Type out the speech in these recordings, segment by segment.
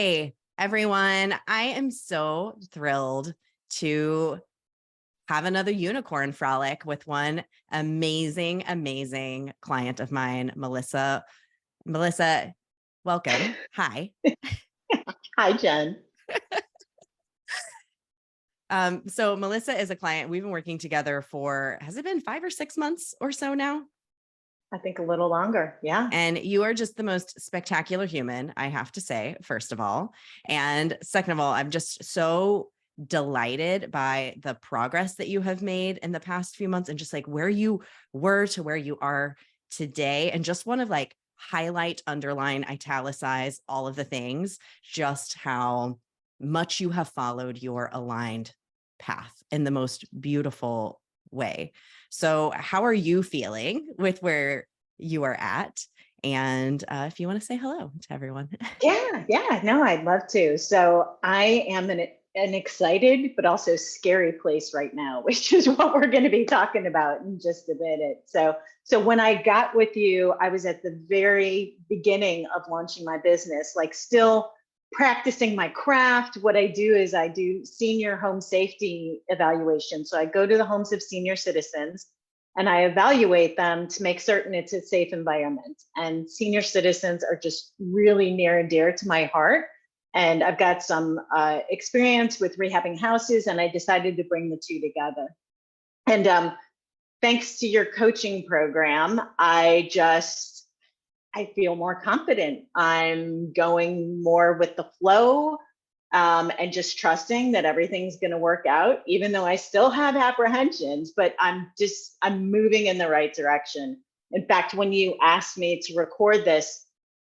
Hey, everyone. I am so thrilled to have another unicorn frolic with one amazing, amazing client of mine, Melissa. Melissa, welcome. Hi. Hi, Jen. So Melissa is a client. We've been working together for, has it been 5 or 6 months or so now? I think a little longer. Yeah. And you are just the most spectacular human, I have to say, first of all. And second of all, I'm just so delighted by the progress that you have made in the past few months and just like where you were to where you are today. And just want to like highlight, underline, italicize all of the things, just how much you have followed your aligned path in the most beautiful way. So how are you feeling with where you are at? And if you want to say hello to everyone. Yeah. No, I'd love to. So I am in an excited but also scary place right now, which is what we're going to be talking about in just a minute. So when I got with you, I was at the very beginning of launching my business, like still practicing my craft. What I do is I do senior home safety evaluation. So I go to the homes of senior citizens and I evaluate them to make certain it's a safe environment. And senior citizens are just really near and dear to my heart. And I've got some experience with rehabbing houses, and I decided to bring the two together. And thanks to your coaching program, I feel more confident. I'm going more with the flow, and just trusting that everything's going to work out, even though I still have apprehensions, but I'm moving in the right direction. In fact, when you asked me to record this,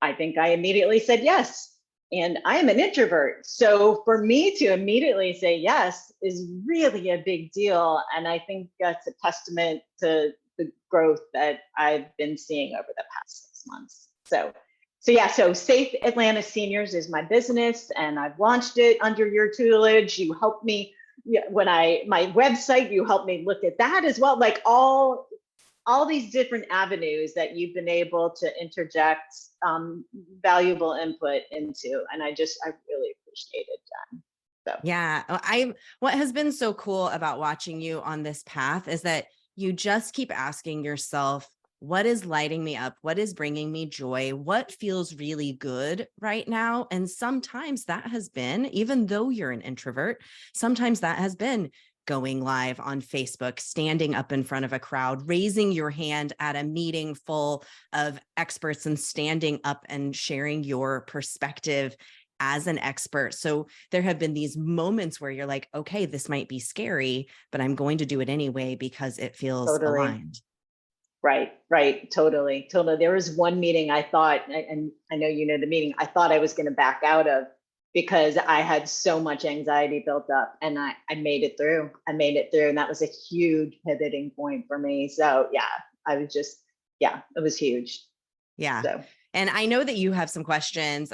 I think I immediately said yes. And I am an introvert. So for me to immediately say yes is really a big deal. And I think that's a testament to the growth that I've been seeing over the past 6 months. So Safe Atlanta Seniors is my business, and I've launched it under your tutelage. You helped me my website, you helped me look at that as well. Like all these different avenues that you've been able to interject valuable input into. And I really appreciate it, Jen. So. Yeah, what has been so cool about watching you on this path is that you just keep asking yourself, what is lighting me up? What is bringing me joy? What feels really good right now? And sometimes that has been, even though you're an introvert, sometimes that has been going live on Facebook, standing up in front of a crowd, raising your hand at a meeting full of experts and standing up and sharing your perspective as an expert. So there have been these moments where you're like, okay, this might be scary, but I'm going to do it anyway because it feels aligned. Right. Totally. There was one meeting I thought, and I know you know the meeting, I thought I was going to back out of because I had so much anxiety built up, and I made it through. And that was a huge pivoting point for me. So yeah, it was huge. Yeah. So. And I know that you have some questions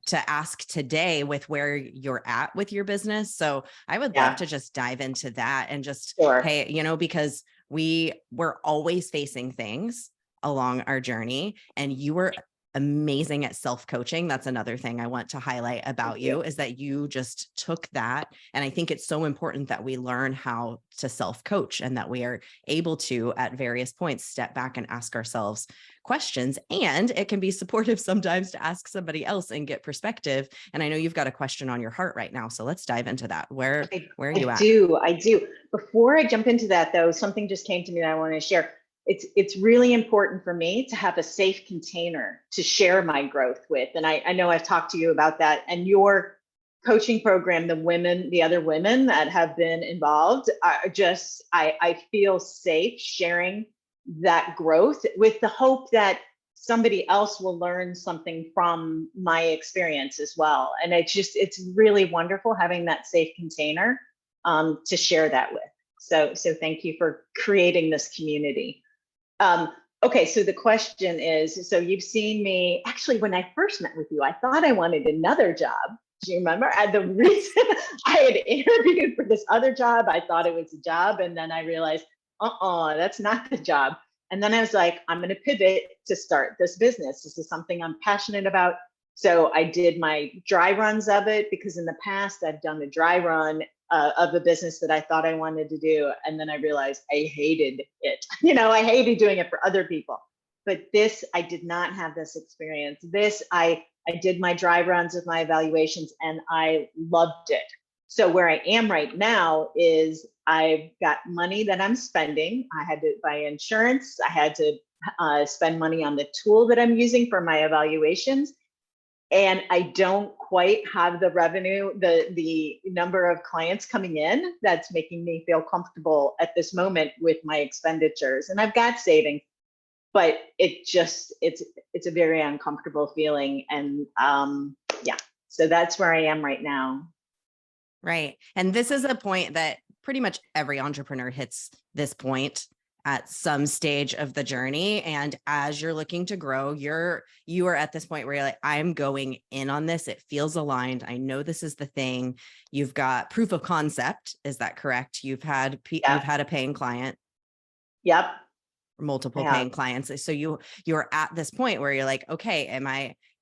to ask today with where you're at with your business. So I would love to just dive into that and just, hey, because we're always facing things along our journey, and you were amazing at self-coaching. That's another thing I want to highlight about you is that you just took that. And I think it's so important that we learn how to self-coach and that we are able to, at various points, step back and ask ourselves questions. And it can be supportive sometimes to ask somebody else and get perspective. And I know you've got a question on your heart right now. So let's dive into that. Where are you at? I do. Before I jump into that though, something just came to me that I want to share. It's really important for me to have a safe container to share my growth with. And I know I've talked to you about that, and your coaching program, the other women that have been involved are just, I feel safe sharing that growth with the hope that somebody else will learn something from my experience as well. And it's really wonderful having that safe container to share that with. So thank you for creating this community. Okay, so the question is, so you've seen me, actually, when I first met with you, I thought I wanted another job. Do you remember? The reason I had interviewed for this other job, I thought it was a job. And then I realized, that's not the job. And then I was like, I'm going to pivot to start this business. This is something I'm passionate about. So I did my dry runs of it, because in the past I've done a dry run of a business that I thought I wanted to do. And then I realized I hated it. I hated doing it for other people. But this, I did not have this experience. This, I did my dry runs with my evaluations and I loved it. So where I am right now is I've got money that I'm spending. I had to buy insurance. I had to spend money on the tool that I'm using for my evaluations. And I don't quite have the revenue, the number of clients coming in that's making me feel comfortable at this moment with my expenditures. And I've got savings, but it's a very uncomfortable feeling. And yeah, so that's where I am right now. Right. And this is a point that pretty much every entrepreneur hits this point at some stage of the journey. And as you're looking to grow, you are at this point where you're like, I'm going in on this. It feels aligned. I know this is the thing. You've got proof of concept. Is that correct? You've had a paying client. Yep. Multiple paying clients. So you're at this point where you're like, okay,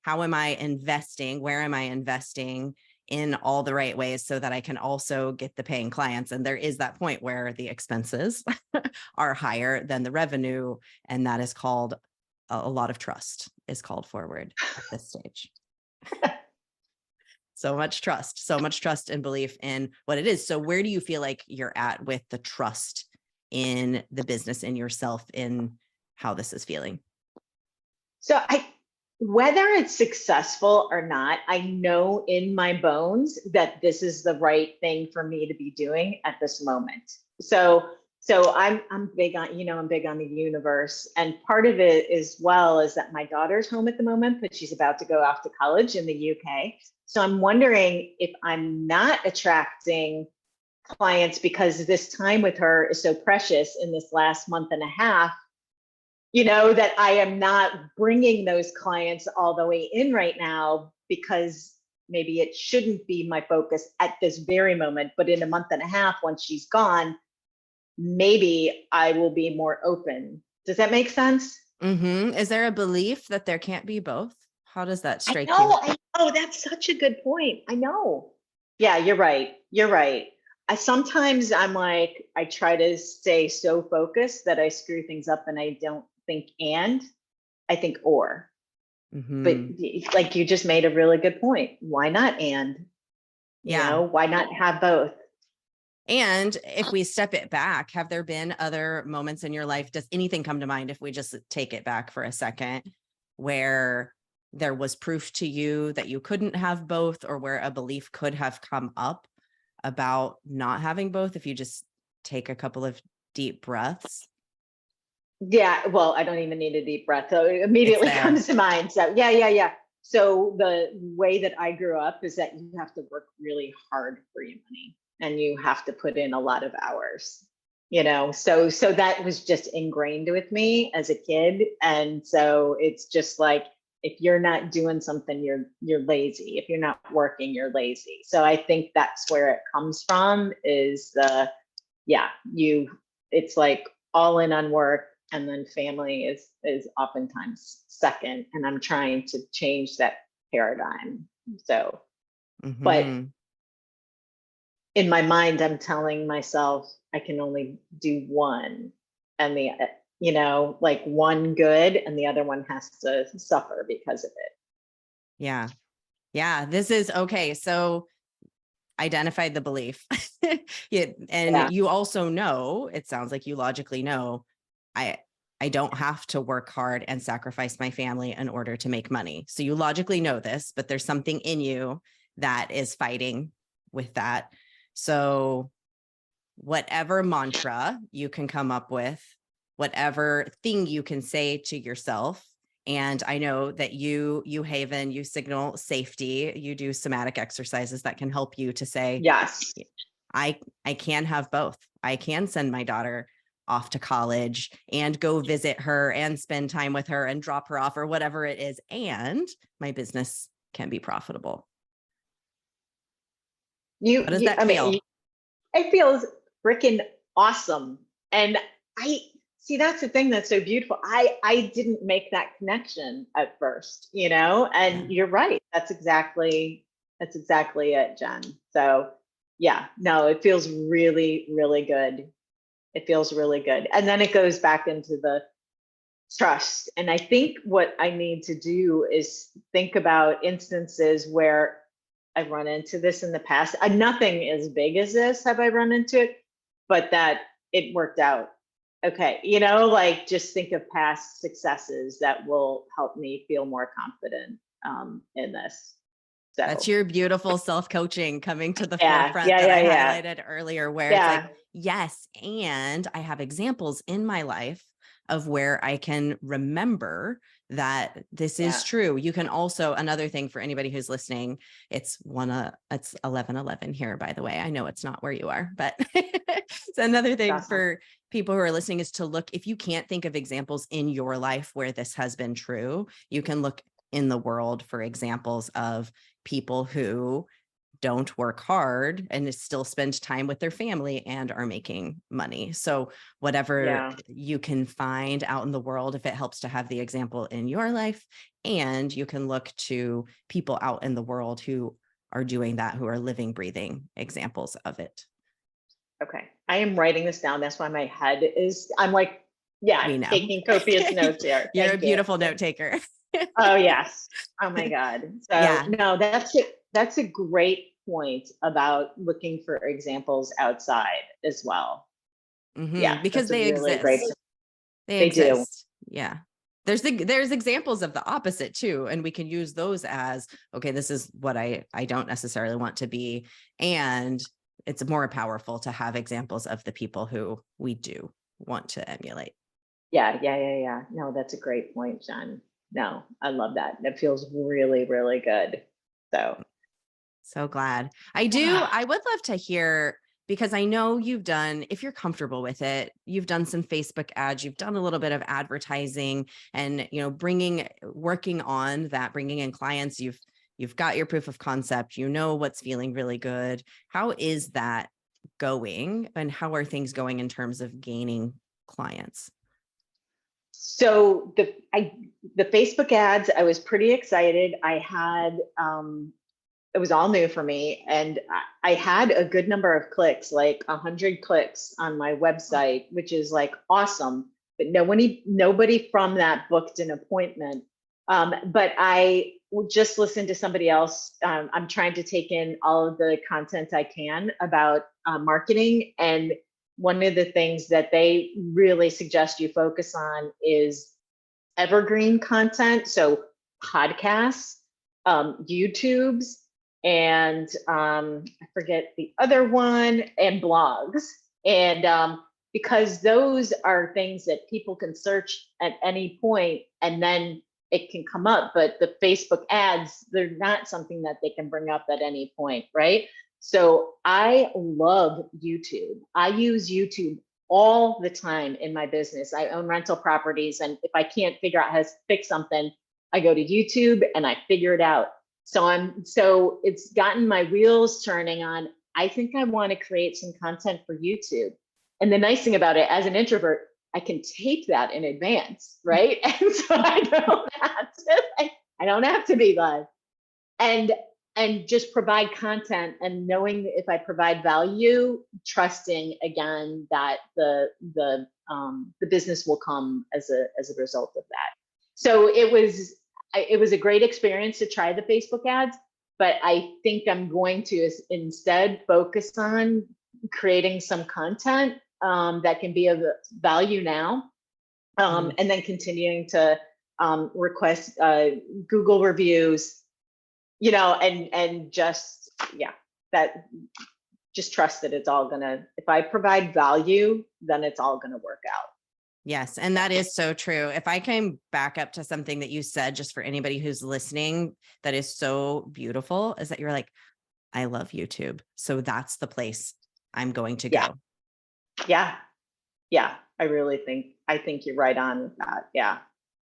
how am I investing? Where am I investing in all the right ways so that I can also get the paying clients? And there is that point where the expenses are higher than the revenue. And that is called a lot of trust is called forward at this stage. So much trust and belief in what it is. So where do you feel like you're at with the trust in the business, in yourself, in how this is feeling? So whether it's successful or not, I know in my bones that this is the right thing for me to be doing at this moment. So I'm big on, I'm big on the universe. And part of it as well is that my daughter's home at the moment, but she's about to go off to college in the UK. So I'm wondering if I'm not attracting clients because this time with her is so precious in this last month and a half, that I am not bringing those clients all the way in right now, because maybe it shouldn't be my focus at this very moment, but in a month and a half, once she's gone, maybe I will be more open. Does that make sense? Mm-hmm. Is there a belief that there can't be both? How does that strike you? I know. That's such a good point. I know. Yeah, you're right. I'm like, I try to stay so focused that I screw things up and I don't think I think or. Mm-hmm. But like you just made a really good point. Why not and? Why not have both? And if we step it back, have there been other moments in your life? Does anything come to mind if we just take it back for a second, where there was proof to you that you couldn't have both, or where a belief could have come up about not having both? If you just take a couple of deep breaths. Yeah, well, I don't even need a deep breath. So it immediately comes to mind. So yeah. So the way that I grew up is that you have to work really hard for your money and you have to put in a lot of hours, so that was just ingrained with me as a kid. And so it's just like, if you're not doing something, you're lazy. If you're not working, you're lazy. So I think that's where it comes from, is it's like all in on work, and then family is oftentimes second. And I'm trying to change that paradigm. So, but in my mind, I'm telling myself I can only do one, and like one good and the other one has to suffer because of it. Yeah. This is okay. So identified the belief. You also know, it sounds like you logically know, I don't have to work hard and sacrifice my family in order to make money. So you logically know this, but there's something in you that is fighting with that. So whatever mantra you can come up with, whatever thing you can say to yourself. And I know that you Haven, you signal safety, you do somatic exercises that can help you to say, yes, I can have both. I can send my daughter off to college and go visit her and spend time with her and drop her off or whatever it is. And my business can be profitable. How does that feel? It feels freaking awesome. And See, that's the thing that's so beautiful. I didn't make that connection at first, and you're right. That's exactly it, Jen. So yeah, no, it feels really, really good. It feels really good. And then it goes back into the trust. And I think what I need to do is think about instances where I've run into this in the past. Nothing as big as this have I run into it, but that it worked out. Okay, like just think of past successes that will help me feel more confident in this. So that's your beautiful self-coaching coming to the yeah, forefront yeah, that I yeah, highlighted earlier, where it's yeah, like, yes, and I have examples in my life of where I can remember that this yeah. is true. You can also, another thing for anybody who's listening, it's 11:11 here, by the way. I know it's not where you are, but it's another thing Awesome. for people who are listening is to look, if you can't think of examples in your life where this has been true, you can look in the world for examples of people who don't work hard and still spend time with their family and are making money. So whatever you can find out in the world, if it helps to have the example in your life, and you can look to people out in the world who are doing that, who are living, breathing examples of it. Okay. I am writing this down. That's why my head is, I'm like, We know. taking copious notes here. You're Thank a beautiful note taker. Oh, yes. Oh my God. So Yeah. no, that's a great point about looking for examples outside as well. Yeah, Because that's a they really great. exist. They They do. exist. Yeah. There's examples of the opposite too. And we can use those as, okay, this is what I don't necessarily want to be. And it's more powerful to have examples of the people who we do want to emulate. Yeah. No, that's a great point, Jen. No, I love that. That feels really, really good. So glad. I would love to hear, because I know you've done, if you're comfortable with it, you've done some Facebook ads, you've done a little bit of advertising and, working on that, bringing in clients, you've got your proof of concept, what's feeling really good. How is that going and how are things going in terms of gaining clients? So the Facebook ads, I was pretty excited. I had it was all new for me, and I had a good number of clicks, like 100 clicks on my website, which is like awesome. But nobody from that booked an appointment. But I just listened to somebody else. I'm trying to take in all of the content I can about marketing, and one of the things that they really suggest you focus on is evergreen content. So podcasts, YouTubes, and I forget the other one, and blogs. And because those are things that people can search at any point and then it can come up, but the Facebook ads, they're not something that they can bring up at any point, right? So I love YouTube. I use YouTube all the time in my business. I own rental properties, and if I can't figure out how to fix something, I go to YouTube and I figure it out. So it's gotten my wheels turning on. I think I want to create some content for YouTube. And the nice thing about it, as an introvert, I can tape that in advance, right? And so I don't have to be live. And just provide content, and knowing if I provide value, trusting again that the business will come as a result of that. So it was a great experience to try the Facebook ads, but I think I'm going to instead focus on creating some content that can be of value now, and then continuing to request Google reviews, and just, just trust that it's all gonna, if I provide value, then it's all gonna work out. Yes. And that is so true. If I can back up to something that you said, just for anybody who's listening, that is so beautiful, is that you're like, I love YouTube. So that's the place I'm going to go. Yeah. I think you're right on with that. Yeah.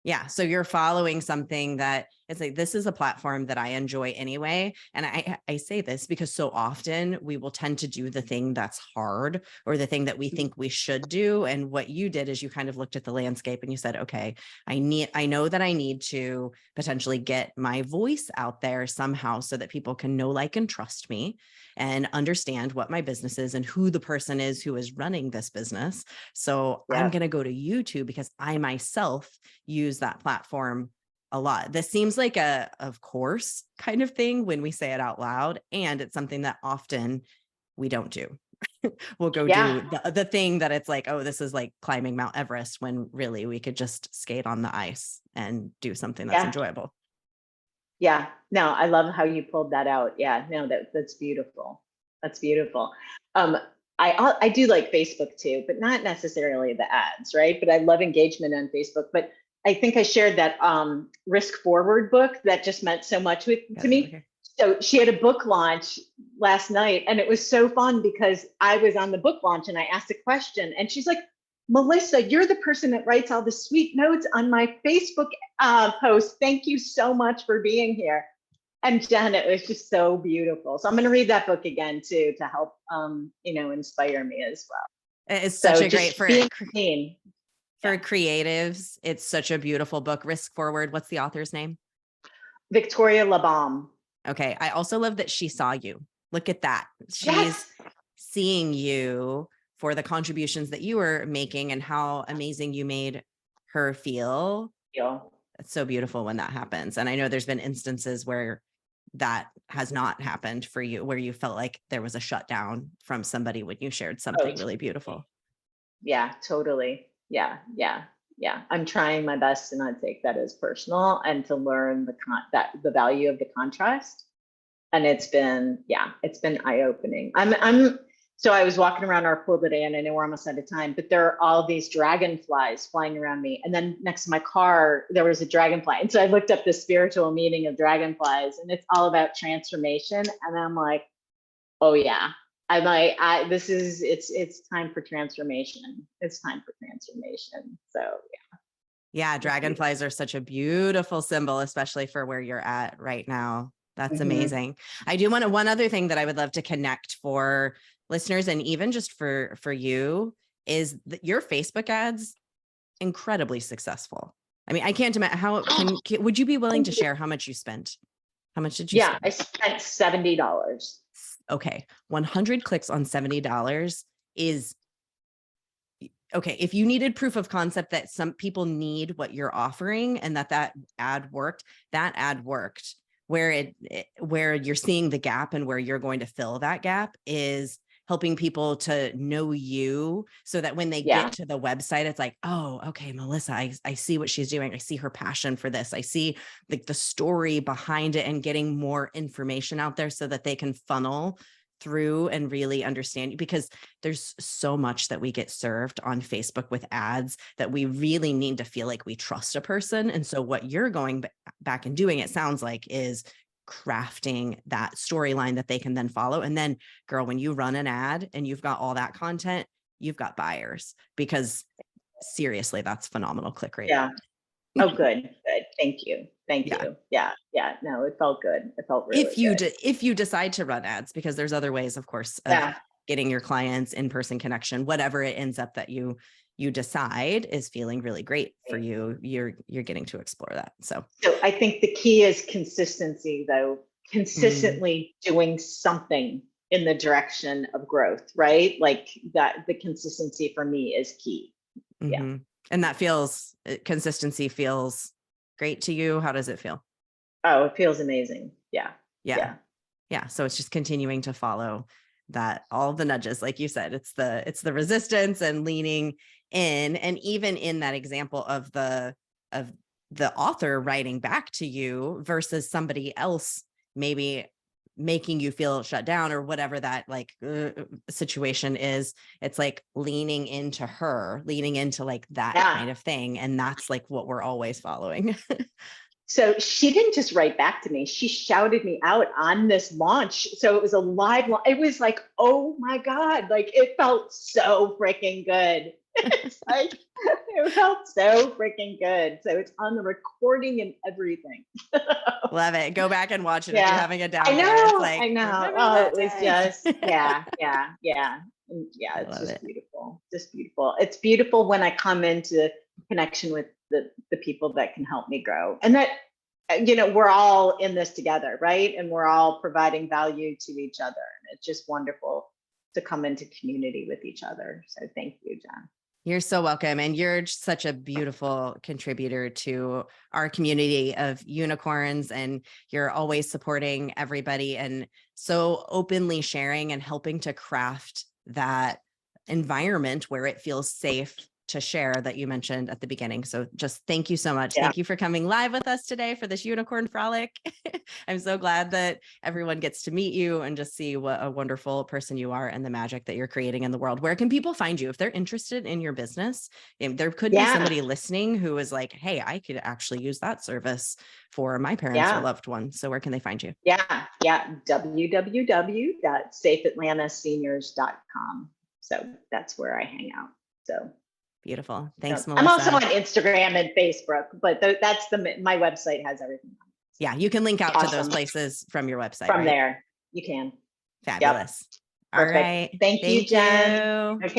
Yeah. So you're following something that It's like, this is a platform that I enjoy anyway. And I say this because so often we will tend to do the thing that's hard or the thing that we think we should do. And what you did is you kind of looked at the landscape and you said, okay, I know that I need to potentially get my voice out there somehow so that people can know, like, and trust me and understand what my business is and who the person is who is running this business. So I'm going to go to YouTube because I myself use that platform a lot. This seems like a of course kind of thing when we say it out loud, and it's something that often we don't do. We'll go do the thing that it's like, oh, this is like climbing Mount Everest, when really we could just skate on the ice and do something that's enjoyable. Yeah, no, I love how you pulled that out. Yeah, no, that's beautiful. That's beautiful. I do like Facebook too, but not necessarily the ads, right? But I love engagement on Facebook. But I think I shared that Risk Forward book that just meant so much to me. Okay. So she had a book launch last night, and it was so fun because I was on the book launch and I asked a question, and she's like, Melissa, you're the person that writes all the sweet notes on my Facebook post. Thank you so much for being here. And Jen, it was just so beautiful. So I'm going to read that book again too, to help, inspire me as well. It's such a great for creatives. It's such a beautiful book. Risk Forward. What's the author's name? Victoria Labalme. Okay. I also love that she saw you. Look at that. She's seeing you for the contributions that you were making and how amazing you made her feel. It's so beautiful when that happens. And I know there's been instances where that has not happened for you, where you felt like there was a shutdown from somebody when you shared something really beautiful. Yeah, totally. Yeah. I'm trying my best to not take that as personal and to learn the value of the contrast. And it's been eye-opening. So I was walking around our pool today, and I know we're almost out of time, but there are all these dragonflies flying around me. And then next to my car, there was a dragonfly. And so I looked up the spiritual meaning of dragonflies, and it's all about transformation. And I'm like, oh yeah, it's time for transformation. It's time for transformation. So yeah. Yeah. Dragonflies are such a beautiful symbol, especially for where you're at right now. That's amazing. I do want one other thing that I would love to connect for listeners, and even just for you, is that your Facebook ads, incredibly successful. I mean, I can't imagine would you be willing to share how much you spent? How much did you spend? I spent $70. Okay. 100 clicks on $70 is okay. If you needed proof of concept that some people need what you're offering and that ad worked, where you're seeing the gap and where you're going to fill that gap is helping people to know you, so that when they get to the website, it's like, oh, okay, Melissa, I see what she's doing. I see her passion for this. I see the story behind it, and getting more information out there so that they can funnel through and really understand you, because there's so much that we get served on Facebook with ads that we really need to feel like we trust a person. And so what you're going back and doing, it sounds like, is crafting that storyline that they can then follow. And then, girl, when you run an ad and you've got all that content, you've got buyers, because seriously, that's phenomenal click rate. Yeah. Oh, good. Thank you. Yeah. No, it felt good. It felt really good. If you decide to run ads, because there's other ways, of course, of getting your clients in-person connection, whatever it ends up that you decide is feeling really great for you, you're getting to explore that. So I think the key is consistency, though, consistently doing something in the direction of growth, right? Like that, the consistency for me is key. Yeah. And consistency feels great to you. How does it feel? Oh, it feels amazing. Yeah. So it's just continuing to follow that, all the nudges, like you said, it's the resistance and leaning in. And even in that example of the author writing back to you versus somebody else maybe making you feel shut down or whatever that situation is, it's like leaning into like that kind of thing. And that's like what we're always following. So she didn't just write back to me. She shouted me out on this launch. So it was a live launch. It was like, oh my God, like it felt so freaking good. It's like, it felt so freaking good. So it's on the recording and everything. Love it. Go back and watch it if Yeah. you're having a down I know. day. It's like, I know. remember Oh, that it was day? just, yeah. And yeah, I it's love just it. beautiful. Just beautiful. It's beautiful when I come into connection with the people that can help me grow. And that, we're all in this together, right? And we're all providing value to each other. And it's just wonderful to come into community with each other. So thank you, Jen. You're so welcome. And you're such a beautiful contributor to our community of unicorns. And you're always supporting everybody and so openly sharing and helping to craft that environment where it feels safe to share that you mentioned at the beginning. So just thank you so much. Yeah. Thank you for coming live with us today for this unicorn frolic. I'm so glad that everyone gets to meet you and just see what a wonderful person you are and the magic that you're creating in the world. Where can people find you if they're interested in your business? There could be somebody listening who is like, hey, I could actually use that service for my parents or loved ones. So where can they find you? Yeah. www.safeatlantaseniors.com. So that's where I hang out. So beautiful. Thanks, so Melissa. I'm also on Instagram and Facebook, but that's my website has everything. Yeah, you can link out to those places from your website. From there, you can. Fabulous. Yep. All right. Thank you, Jen. You. Okay.